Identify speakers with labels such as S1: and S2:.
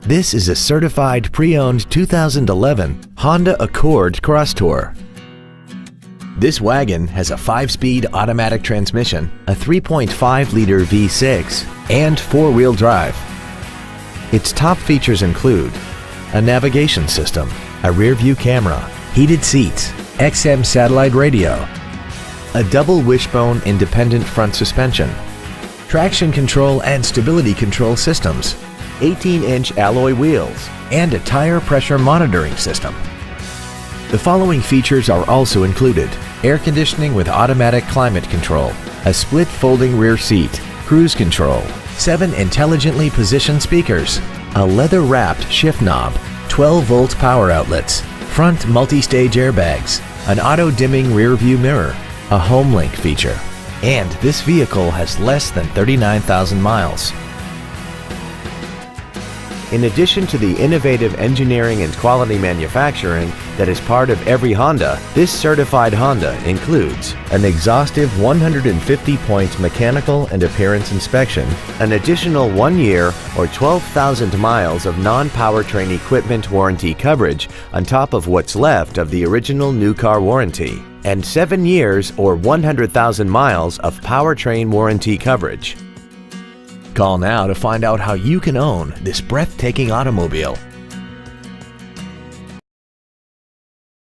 S1: This is a certified pre-owned 2011 Honda Accord Crosstour. This wagon has a 5-speed automatic transmission, a 3.5-liter V6, and 4-wheel drive. Its top features include a navigation system, a rear-view camera, heated seats, XM satellite radio, a double wishbone independent front suspension, traction control and stability control systems, 18-inch alloy wheels, and a tire pressure monitoring system. The following features are also included: air conditioning with automatic climate control, a split folding rear seat, cruise control, 7 intelligently positioned speakers, a leather-wrapped shift knob, 12-volt power outlets, front multi-stage airbags, an auto-dimming rear-view mirror, a HomeLink feature, and this vehicle has less than 39,000 miles. In addition to the innovative engineering and quality manufacturing that is part of every Honda, this certified Honda includes an exhaustive 150-point mechanical and appearance inspection, an additional 1-year or 12,000 miles of non-powertrain equipment warranty coverage on top of what's left of the original new car warranty, and 7 years or 100,000 miles of powertrain warranty coverage. Call now to find out how you can own this breathtaking automobile.